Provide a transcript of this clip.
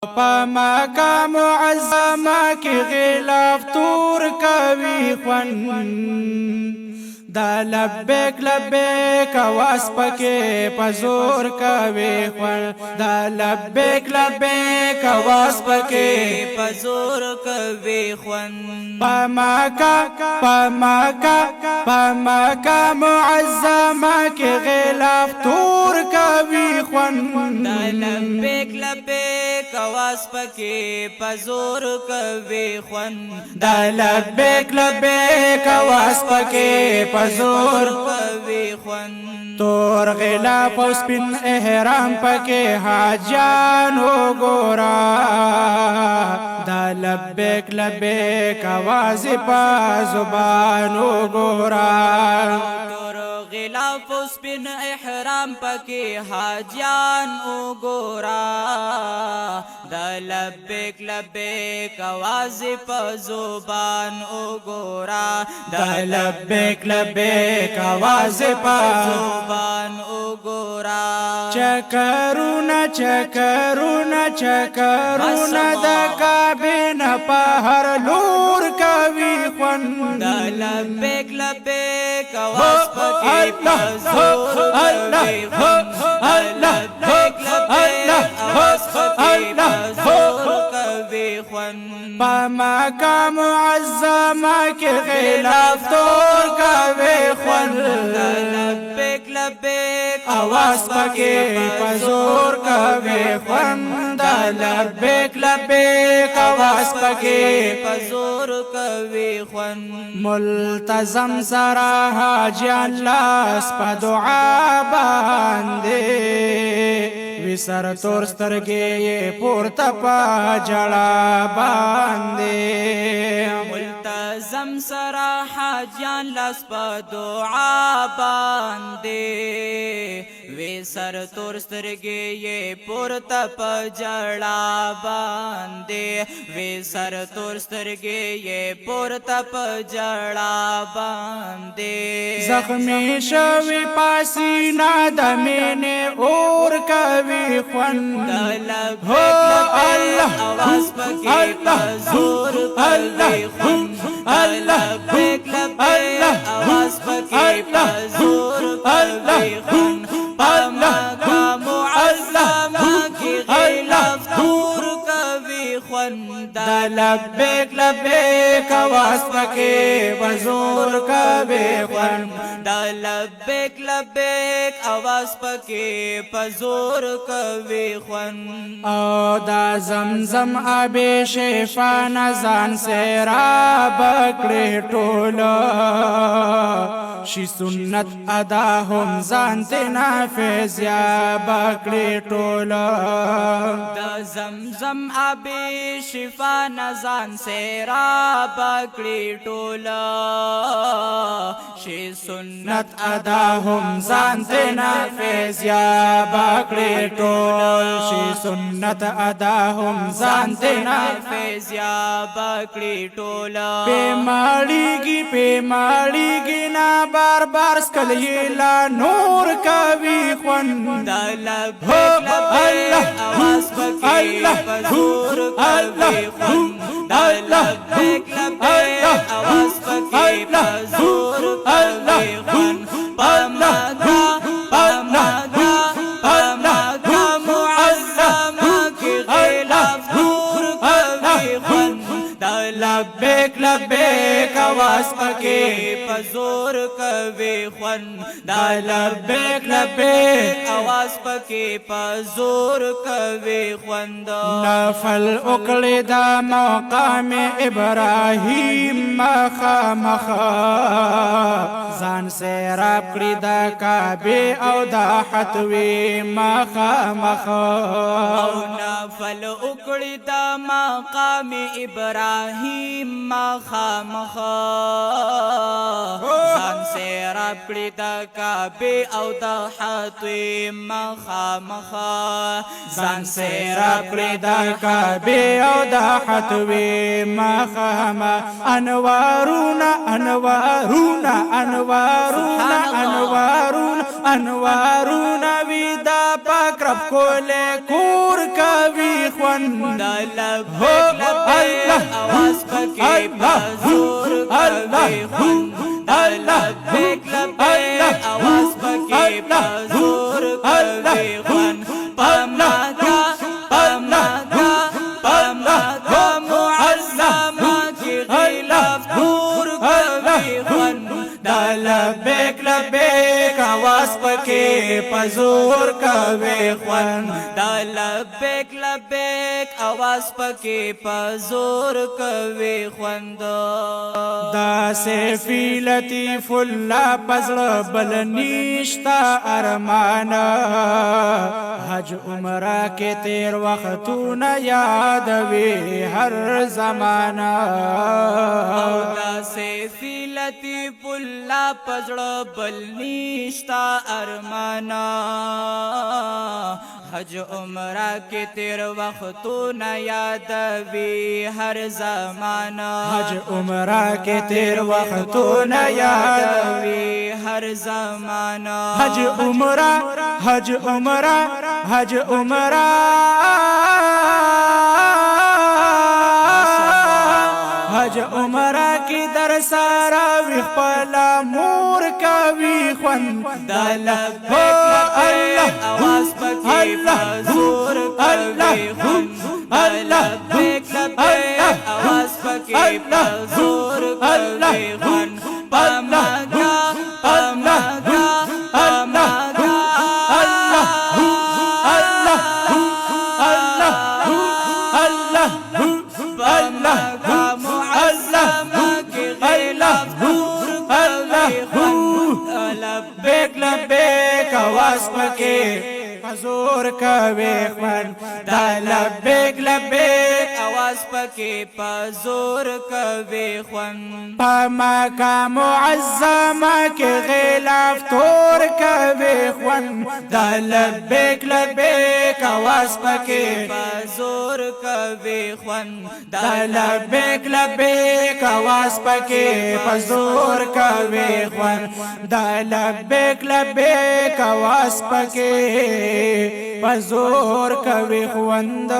پا مکہ معظمہ کی غلاف تور کوي خوند دا لبیک لبیک آواز پکې پزور کوي خوند دا لبیک لبیک آواز پکې پزور کوي خوند پا مکہ معظمہ کی غلاف تور کوي خوند دا لبیک لبیک آواز پکې پزور کوي خوند دا لبیک لبیک آواز پکې پزور کوي خوند تور غلاف او سپین احرام پکې حاجیان وګورا دا لبیک لبیک آواز په زبان وګورا غلاف سپین احرام پکې حاجیان وګورا دا لبیک لبیک آواز په زبان وګورا دا لبیک لبیک آواز په زبان وګورا چکرونا چکرونا چکرونا د کعبه نه په هر لور کوي خوند دا لبیک لبیک آواز پکې پزور کوي خوند لبیک لبیک آواز پکې پزور کوي خوند پا مکہ معظمہ کی غلاف تور کوي خوند لبیک لبیک آواز پکې پزور کوي خوند لبیک لبیک آواز پکې پزور کوي خوند ملتزم سرا حاجیان لاس په دعا باندې وسر تور سترګې پورته په جړا باندې ملتزم سرا حاجیان لاس په دعا باندې وسر تور سترګې پورته په جړا باندې وسر تور سترګې پورته په جړا باندې زخمی شوی پاسینا د مینې اور کوي خوند هو الله آواز پکې پزور کوي خوند لبیک لبیک آواز پکې پزور کوي خوند مکہ معظمہ کی غلاف تور کوي خوند دا لبیک لبیک آواز پکې پزور کوي خوند دا لبیک لبیک آواز پکې پزور کوي خوند او دا زمزم آب شفا نزان سیراب کړې ټوله شي سنت ادا هم ځان ته نافذ یا بکړې ټوله دا زمزم آب شفا نزان سیراب کړې ټوله شي سنت ادا هم ځان ته نافذ یا بکړې ټوله شي سنت ادا هم ځان ته نافذ یا بکړې ټوله په ماړیږي نا بار بار سکلی لا نور کوي خوند دا لبیک لبیک آواز پکې پزور کوي خوند دا لبیک لبیک آواز پکې پزور کوي خوند مکہ معظمہ کی غلاف تور کوي خوند دا لبیک لبیک آواز پکې پزور کوي خوند دا لبیک لبیک آواز پکې پزور کوي خوند نفل وکړې دا مقام ابراهیم مخامخ ځان سیراب کړې دا کعبه او دا حتوی مخامخ او نفل وکړې دا مقام ابراهیم مخامخ ځان سیراب کړې دا کعبه او دا حتوی مخامخ ځان سیراب کړې دا کعبه او دا حتوی مخامخ انوارونه انوارونه انوارونه انوارونه انوارونه انوارونه وی دا پاک رب کوله کور کوي خوند لبیک لبیک آواز پکې بازور کوي خوند لبیک لبیک آواز پکې بازور کوي خوند پمکا پمکا پمکا معظمه کې غلاف نور کوي خوند لبیک لبیک آواز پکې پزور کوي خوند لبیک لبیک آواز پکې پزور کوي خوند دا سیفی لطیف الله پزړه بل نشتا ارمان حج عمره کې تیر وختونه یادوي هر زمانہ دا سیفی لطیف الله پزړه بل نشتا ارمانا حج عمره کې تیر وختونه یادوي هر زمانہ حج عمره کې تیر وختونه یادوي هر زمانہ حج عمره حج عمره حج عمره حج عمره کی در سارا وی خپل مور کوي خوند لبیک لبیک آواز پکې بازور کوي خوند لبیک لبیک آواز پکې بازور کوي خوند پمکا پمکا پمکا لبیک لبیک آواز پکې پزور کوي خوند لبیک لبیک آواز پکې پزور کوي خوند پمکا معظمه کې غلاف تور کوي خوند لبیک لبیک آواز پکې پزور کوي خوند لبیک لبیک آواز پکې پزور کوي خوند لبیک لبیک آواز پکې پزور کوي خوند